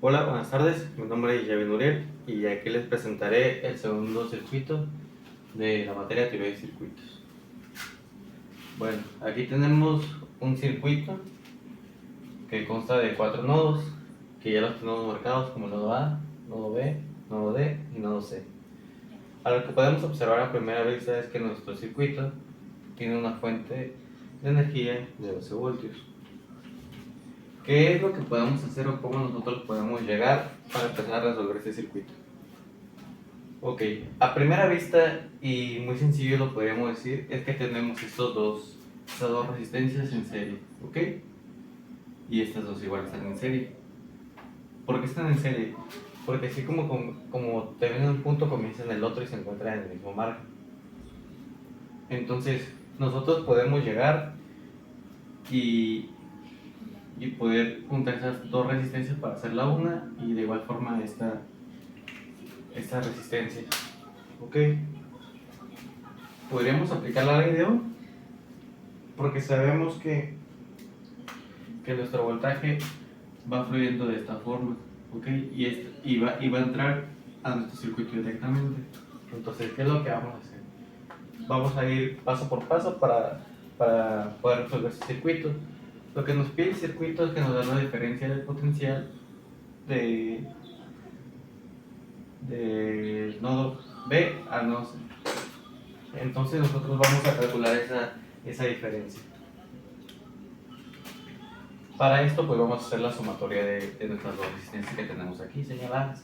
Hola, buenas tardes. Mi nombre es Yavin Uriel y aquí les presentaré el segundo circuito de la materia de teoría de circuitos. Bueno, aquí tenemos un circuito que consta de 4 nodos que ya los tenemos marcados como nodo A, nodo B, nodo D y nodo C. A lo que podemos observar a primera vista es que nuestro circuito tiene una fuente de energía de 12 voltios. ¿Qué es lo que podemos hacer o cómo nosotros podemos llegar para empezar a resolver este circuito? Ok, a primera vista y muy sencillo lo podríamos decir es que tenemos estas dos resistencias en serie, ¿ok? Y estas dos igual están en serie. ¿Por qué están en serie? Porque así como terminan un punto comienzan el otro y se encuentran en el mismo margen. Entonces nosotros podemos llegar y poder juntar esas dos resistencias para hacer la una y de igual forma esta resistencia, ¿ok? Podríamos aplicar la ley de Ohm porque sabemos que nuestro voltaje va fluyendo de esta forma, ¿ok? Y va a entrar a nuestro circuito directamente. Entonces, ¿qué es lo que vamos a hacer? Vamos a ir paso por paso para poder resolver este circuito. Lo que nos pide el circuito es que nos da la diferencia del potencial de nodo B al nodo C. Entonces nosotros vamos a calcular esa diferencia. Para esto pues vamos a hacer la sumatoria de nuestras dos resistencias que tenemos aquí señaladas.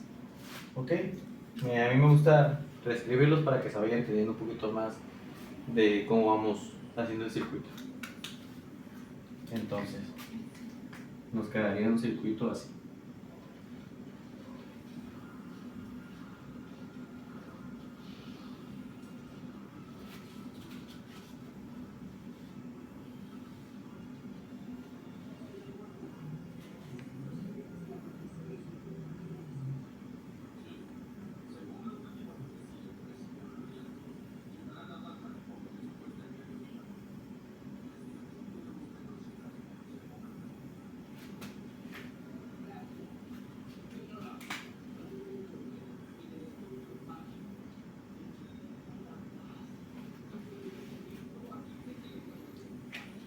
¿Ok? A mí me gusta reescribirlos para que se vayan entendiendo un poquito más de cómo vamos haciendo el circuito. Entonces, nos quedaría un circuito así.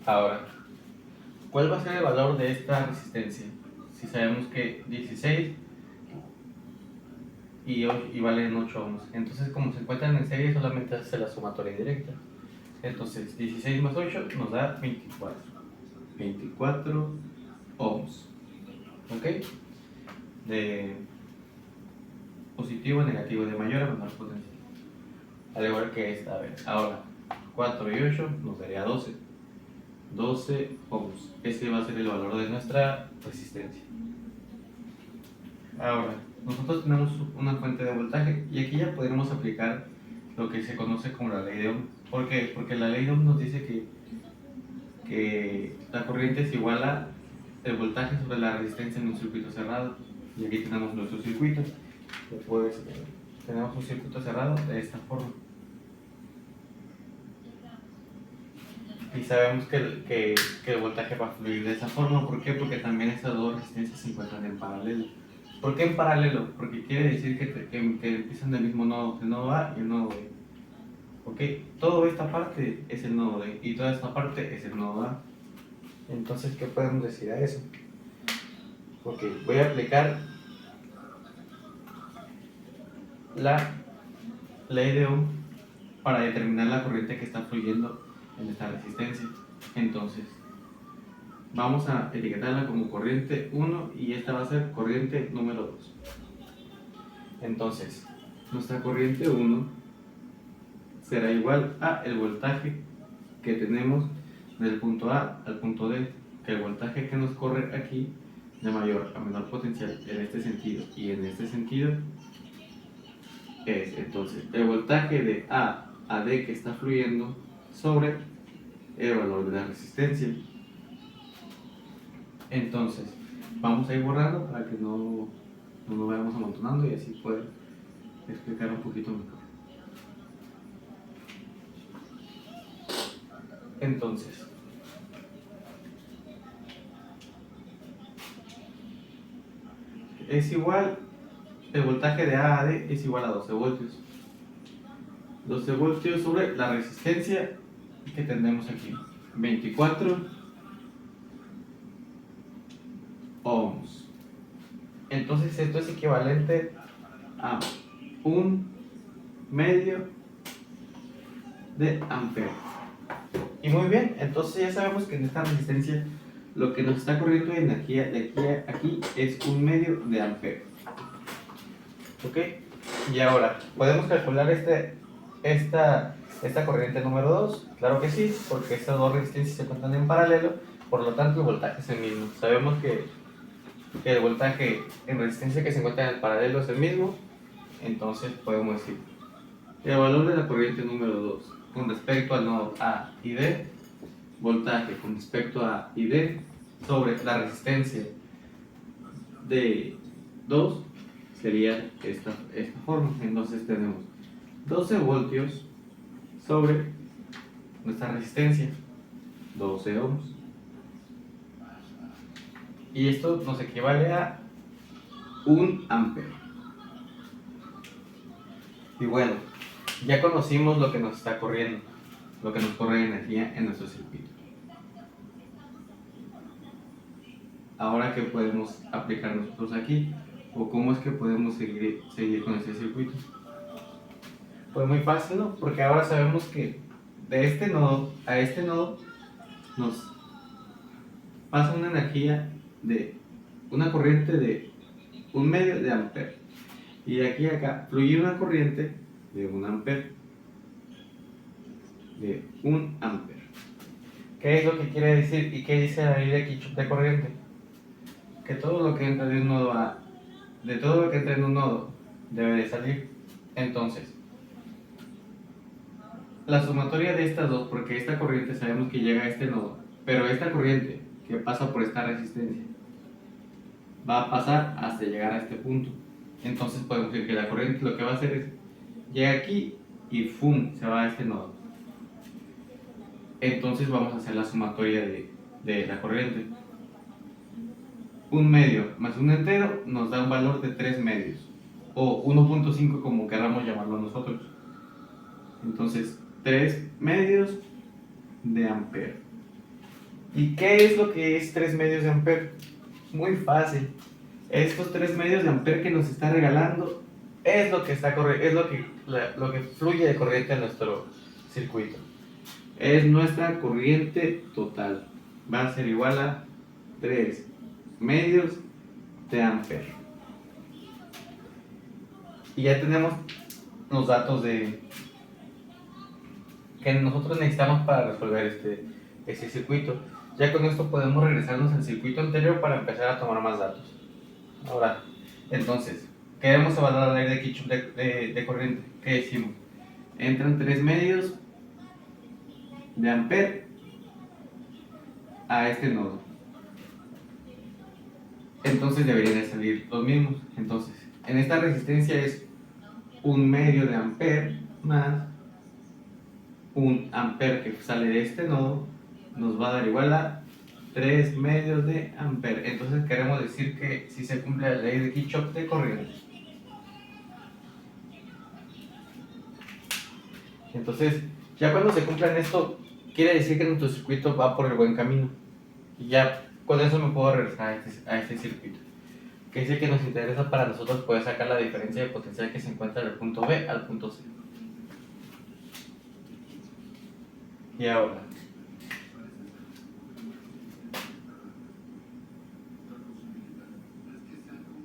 Ahora, ¿cuál va a ser el valor de esta resistencia? Si sabemos que 16 y valen 8 ohms. Entonces, como se encuentran en serie, solamente hace la sumatoria directa. Entonces, 16 más 8 nos da 24. 24 ohms. ¿Ok? De positivo a negativo, de mayor a menor potencial. Al igual que esta, a ver, ahora 4 y 8 nos daría 12. 12 ohms. Ese va a ser el valor de nuestra resistencia. Ahora, nosotros tenemos una fuente de voltaje y aquí ya podríamos aplicar lo que se conoce como la ley de Ohm. ¿Por qué? Porque la ley de Ohm nos dice que la corriente es igual a el voltaje sobre la resistencia en un circuito cerrado. Y aquí tenemos nuestro circuito. Después tenemos un circuito cerrado de esta forma. Y sabemos que el voltaje va a fluir de esa forma. ¿Por qué? Porque también estas dos resistencias se encuentran en paralelo. ¿Por qué en paralelo? Porque quiere decir que empiezan del mismo nodo, el nodo A y el nodo B. ¿Ok? Toda esta parte es el nodo D y toda esta parte es el nodo A. Entonces, ¿qué podemos decir a eso? Ok, voy a aplicar la ley de Ohm para determinar la corriente que está fluyendo en esta resistencia. Entonces, vamos a etiquetarla como corriente 1 y esta va a ser corriente número 2. Entonces, nuestra corriente 1 será igual a el voltaje que tenemos del punto A al punto D, que el voltaje que nos corre aquí de mayor a menor potencial en este sentido y en este sentido es entonces el voltaje de A a D que está fluyendo sobre el valor de la resistencia. Entonces, vamos a ir borrando para que no nos vayamos amontonando y así poder explicar un poquito mejor. Entonces, es igual, el voltaje de A a D es igual a 12 voltios. 12 voltios sobre la resistencia que tenemos aquí, 24 ohms. Entonces esto es equivalente a 1 medio de ampere. Y muy bien, entonces ya sabemos que en esta resistencia lo que nos está corriendo de energía de aquí a aquí es 1 medio de ampere. ¿Ok? Y ahora, ¿podemos calcular esta corriente número 2? Claro que sí, porque estas dos resistencias se encuentran en paralelo, por lo tanto el voltaje es el mismo. Sabemos que el voltaje en resistencia que se encuentra en el paralelo es el mismo, entonces podemos decir el valor de la corriente número 2 con respecto al nodo A y D, voltaje con respecto a A y D, sobre la resistencia de 2 sería esta forma. Entonces tenemos 12 voltios sobre nuestra resistencia, 12 ohms. Y esto nos equivale a 1 ampere. Y bueno, ya conocimos lo que nos está corriendo, lo que nos corre de energía en nuestro circuito. Ahora, ¿qué podemos aplicar nosotros aquí? ¿O cómo es que podemos seguir con este circuito? Pues muy fácil, ¿no? Porque ahora sabemos que de este nodo a este nodo nos pasa una energía de una corriente de 1 medio de ampere. Y de aquí a acá fluye una corriente de 1 ampere. De 1 ampere. ¿Qué es lo que quiere decir y qué dice la ley de Kirchhoff de corriente? Que todo lo que entra de un nodo a de todo lo que entra en un nodo debe de salir. Entonces, la sumatoria de estas dos, porque esta corriente sabemos que llega a este nodo, pero esta corriente que pasa por esta resistencia va a pasar hasta llegar a este punto. Entonces podemos decir que la corriente lo que va a hacer es llega aquí y ¡fum! Se va a este nodo. Entonces vamos a hacer la sumatoria de la corriente. 1 medio más 1 entero nos da un valor de 3 medios, o 1.5 como queramos llamarlo nosotros. Entonces 3 medios de ampere. ¿Y qué es lo que es 3 medios de ampere? Muy fácil. Estos 3 medios de ampere que nos está regalando es lo que lo que fluye de corriente en nuestro circuito. Es nuestra corriente total. Va a ser igual a 3 medios de ampere. Y ya tenemos los datos que nosotros necesitamos para resolver este circuito. Ya con esto podemos regresarnos al circuito anterior para empezar a tomar más datos. Ahora, entonces, queremos evaluar la ley de Kirchhoff de corriente. ¿Qué decimos? Entran 3 medios de ampere a este nodo. Entonces deberían de salir los mismos. Entonces, en esta resistencia es 1 medio de ampere más 1 ampere que sale de este nodo, nos va a dar igual a 3 medios de ampere. Entonces queremos decir que si se cumple la ley de Kirchhoff de corriente. Entonces, ya cuando se cumplan esto, quiere decir que nuestro circuito va por el buen camino. Y ya con eso me puedo regresar a este circuito, que es el que nos interesa para nosotros poder sacar la diferencia de potencial que se encuentra del punto B al punto C. Y ahora,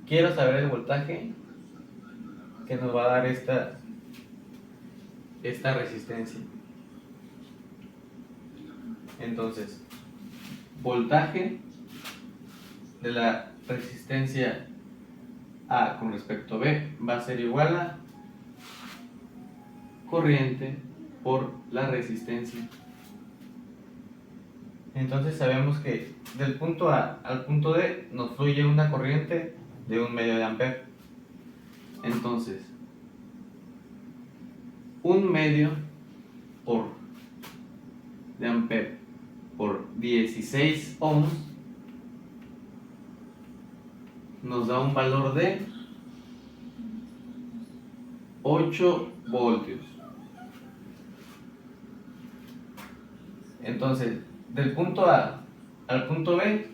quiero saber el voltaje que nos va a dar esta resistencia. Entonces, voltaje de la resistencia A con respecto a B va a ser igual a corriente por la resistencia. Entonces sabemos que del punto A al punto D nos fluye una corriente de 1 medio de ampere. Entonces, 1 medio de ampere por 16 ohms nos da un valor de 8 voltios. Entonces, del punto A al punto B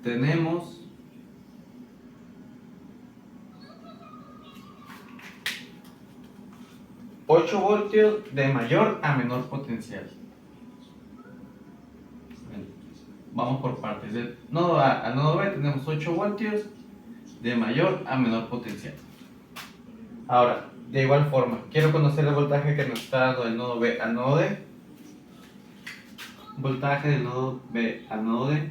tenemos 8 voltios de mayor a menor potencial. Vamos por partes. Del nodo A al nodo B tenemos 8 voltios de mayor a menor potencial. Ahora, de igual forma, quiero conocer el voltaje que nos está dando del nodo B al nodo D. Voltaje del nodo B al nodo D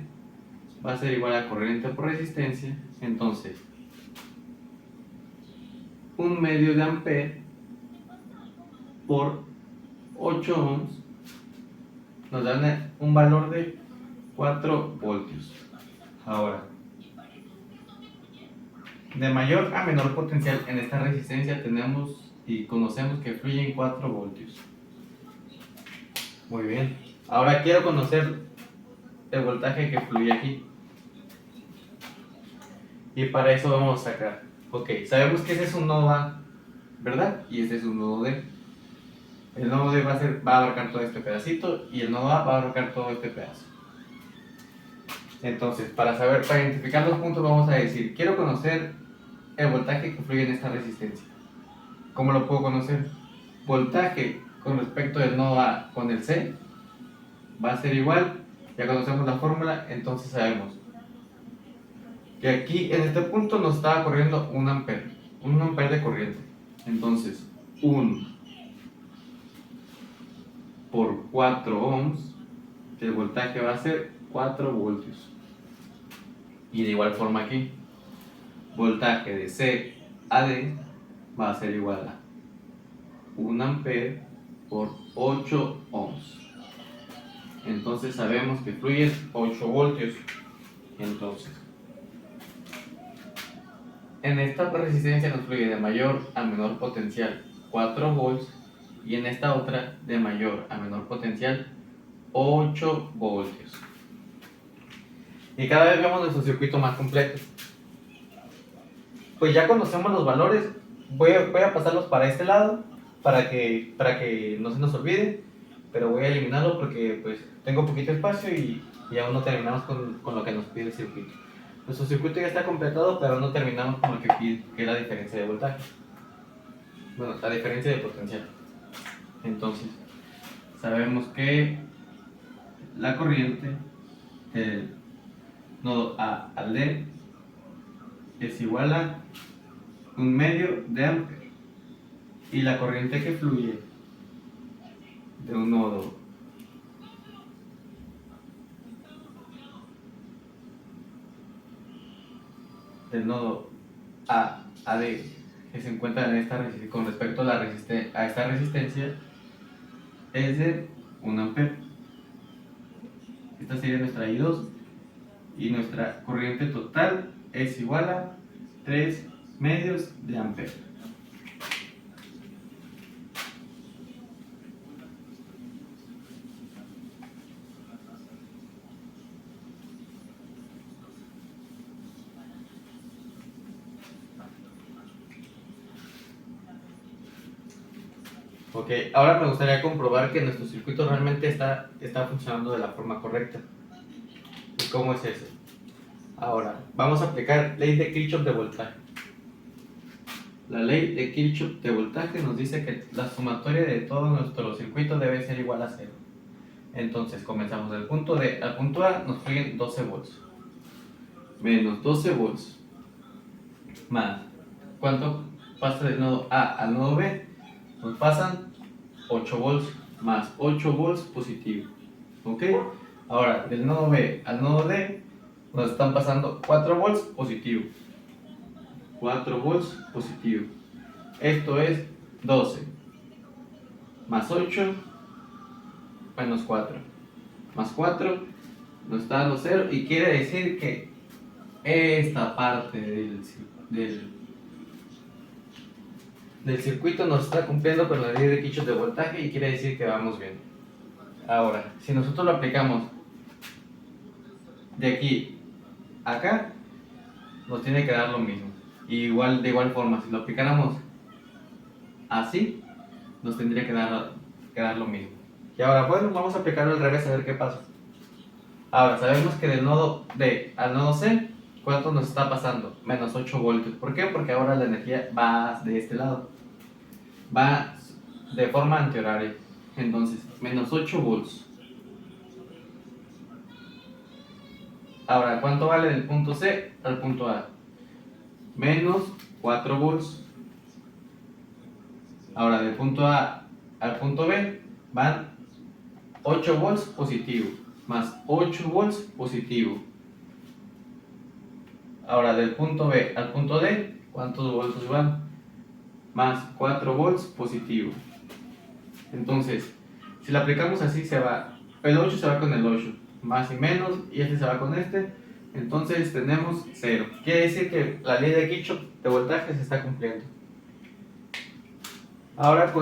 va a ser igual a corriente por resistencia. Entonces, 1/2 de ampere por 8 ohms nos dan un valor de 4 voltios. Ahora, de mayor a menor potencial en esta resistencia tenemos y conocemos que fluyen 4 voltios. Muy bien. Ahora quiero conocer el voltaje que fluye aquí. Y para eso vamos a sacar. Ok, sabemos que ese es un nodo A, ¿verdad? Y este es un nodo D. El nodo D va a abarcar todo este pedacito y el nodo A va a abarcar todo este pedazo. Entonces, para identificar los puntos vamos a decir, quiero conocer el voltaje que fluye en esta resistencia. ¿Cómo lo puedo conocer? Voltaje con respecto del nodo A con el C va a ser igual, ya conocemos la fórmula, entonces sabemos que aquí en este punto nos estaba corriendo un ampere de corriente. Entonces, 1 por 4 ohms, el voltaje va a ser 4 voltios. Y de igual forma aquí, voltaje de C a D va a ser igual a 1 ampere por 8 ohms. Entonces sabemos que fluyen 8 voltios. Entonces, en esta resistencia nos fluye de mayor a menor potencial 4 volts y en esta otra de mayor a menor potencial 8 voltios. Y cada vez vemos nuestro circuito más completo. Pues ya conocemos los valores, voy a pasarlos para este lado para que no se nos olvide, pero voy a eliminarlo porque pues tengo poquito espacio y aún no terminamos con lo que nos pide el circuito. Nuestro circuito ya está completado, pero no terminamos con lo que pide, que es la diferencia de voltaje. Bueno, la diferencia de potencial. Entonces, sabemos que la corriente del nodo A al D es igual a 1/2 de ampere. Y la corriente que fluye de un nodo del nodo A a D que se encuentra en esta con respecto a esta resistencia es de 1 ampere. Esta sería nuestra I2 y nuestra corriente total es igual a 3/2 de ampere. Ok, ahora me gustaría comprobar que nuestro circuito realmente está funcionando de la forma correcta. ¿Y cómo es eso? Ahora, vamos a aplicar ley de Kirchhoff de voltaje. La ley de Kirchhoff de voltaje nos dice que la sumatoria de todo nuestro circuito debe ser igual a 0. Entonces, comenzamos del punto D al punto A, nos fluyen 12 volts. Menos 12 volts. Más, ¿cuánto pasa del nodo A al nodo B? Nos pasan 8 volts más 8 volts positivo. ¿Ok? Ahora, del nodo B al nodo D nos están pasando 4 volts positivo. 4 volts positivo. Esto es 12 más 8 menos 4. Más 4 nos está dando 0 y quiere decir que esta parte del circuito nos está cumpliendo con la ley de Kirchhoff de voltaje y quiere decir que vamos bien. Ahora, si nosotros lo aplicamos de aquí acá nos tiene que dar lo mismo. De igual forma, si lo aplicáramos así, nos tendría que dar lo mismo. Y ahora, bueno, vamos a aplicarlo al revés a ver qué pasa. Ahora, sabemos que del nodo D al nodo C, ¿cuánto nos está pasando? Menos 8 voltios. ¿Por qué? Porque ahora la energía va de este lado. Va de forma antihoraria. Entonces, menos 8 volts. Ahora, ¿cuánto vale del punto C al punto A? Menos 4 volts. Ahora, del punto A al punto B van 8 volts positivo, más 8 volts positivo. Ahora, del punto B al punto D, ¿cuántos volts van? Más 4 volts positivo. Entonces, si lo aplicamos así, el 8 se va con el 8, más y menos, y este se va con este. Entonces tenemos 0. Quiere decir que la ley de Kirchhoff de voltaje se está cumpliendo. Ahora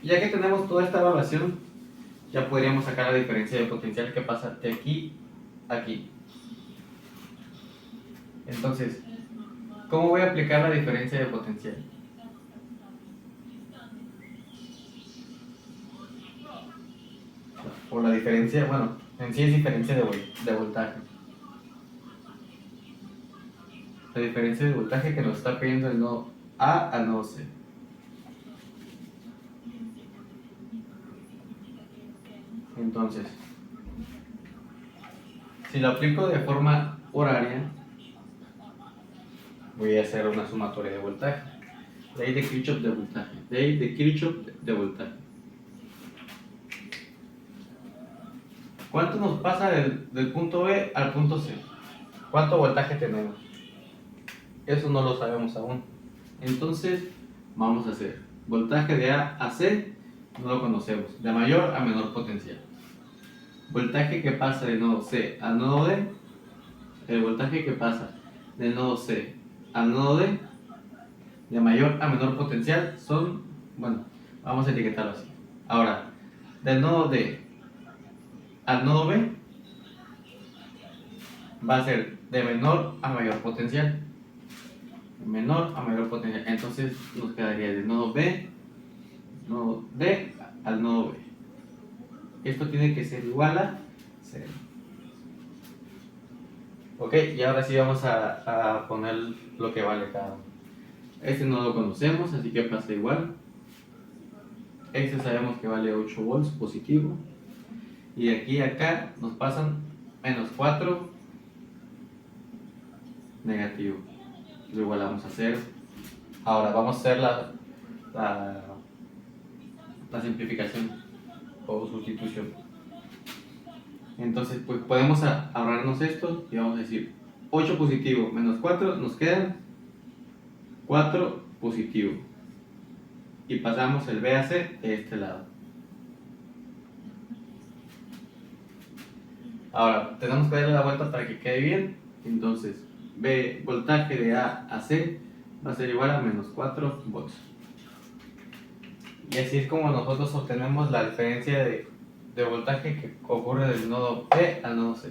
ya que tenemos toda esta evaluación, ya podríamos sacar la diferencia de potencial que pasa de aquí a aquí. Entonces, ¿cómo voy a aplicar la diferencia de potencial? O la diferencia, bueno, en sí es diferencia de voltaje. La diferencia de voltaje que nos está pidiendo el nodo A al nodo C. Entonces, si lo aplico de forma horaria, voy a hacer una sumatoria de voltaje. Ley de Kirchhoff de voltaje. Ley de Kirchhoff de voltaje. ¿Cuánto nos pasa del punto B al punto C? ¿Cuánto voltaje tenemos? Eso no lo sabemos aún. Entonces, vamos a hacer voltaje de A a C, no lo conocemos, de mayor a menor potencial. Voltaje que pasa del nodo C al nodo D, el voltaje que pasa del nodo C al nodo D, de mayor a menor potencial, son, bueno, vamos a etiquetarlo así. Ahora, del nodo D al nodo B, va a ser de menor a mayor potencial. Menor a mayor potencial. Entonces nos quedaría del nodo B, nodo D al nodo B. Esto tiene que ser igual a 0. Ok, y ahora sí vamos a poner lo que vale cada uno. Este no lo conocemos, así que pasa igual. Este sabemos que vale 8 volts positivo. Y de aquí a acá nos pasan menos 4 negativo. Lo igualamos a 0. Ahora vamos a hacer la simplificación o sustitución. Entonces, pues podemos ahorrarnos esto y vamos a decir 8 positivo menos 4, nos quedan 4 positivo. Y pasamos el B a C de este lado. Ahora, tenemos que darle la vuelta para que quede bien. Entonces, voltaje de A a C va a ser igual a menos 4 volts. Y así es como nosotros obtenemos la diferencia de voltaje que ocurre del nodo B al nodo C.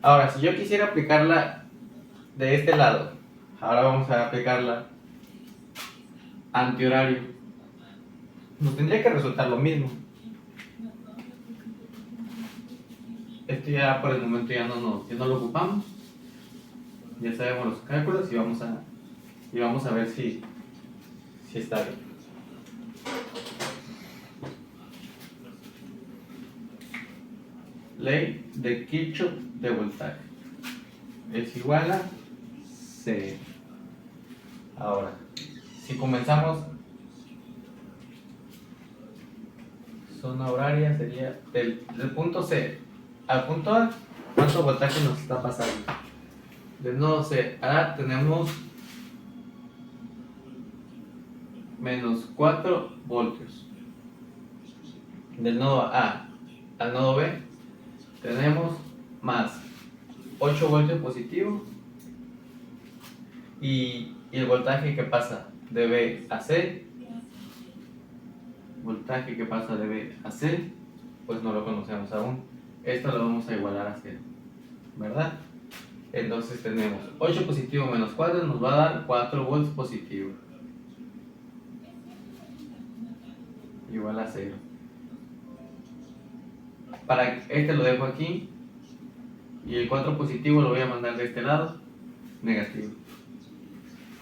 Ahora, si yo quisiera aplicarla de este lado, ahora vamos a aplicarla antihorario, nos tendría que resultar lo mismo. Esto ya por el momento ya no lo ocupamos. Ya sabemos los cálculos y vamos a ver si está bien. Ley de Kirchhoff de voltaje es igual a 0. Ahora, si comenzamos zona horaria, sería del punto C al punto A, ¿cuánto voltaje nos está pasando? Del nodo C a A tenemos menos 4 voltios. Del nodo A al nodo B tenemos más 8 voltios positivo y el voltaje que pasa de B a C, pues no lo conocemos aún. Esto lo vamos a igualar a 0. ¿verdad? Entonces tenemos 8 positivo menos 4 nos va a dar 4 volts positivo. Igual a 0. Para este lo dejo aquí. Y el 4 positivo lo voy a mandar de este lado, negativo.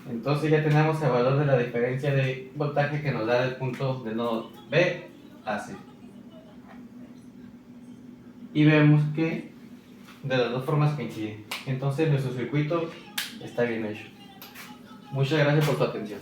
Entonces ya tenemos el valor de la diferencia de voltaje que nos da del punto del nodo B a C. Y vemos que de las dos formas coinciden. Entonces nuestro circuito está bien hecho. Muchas gracias por tu atención.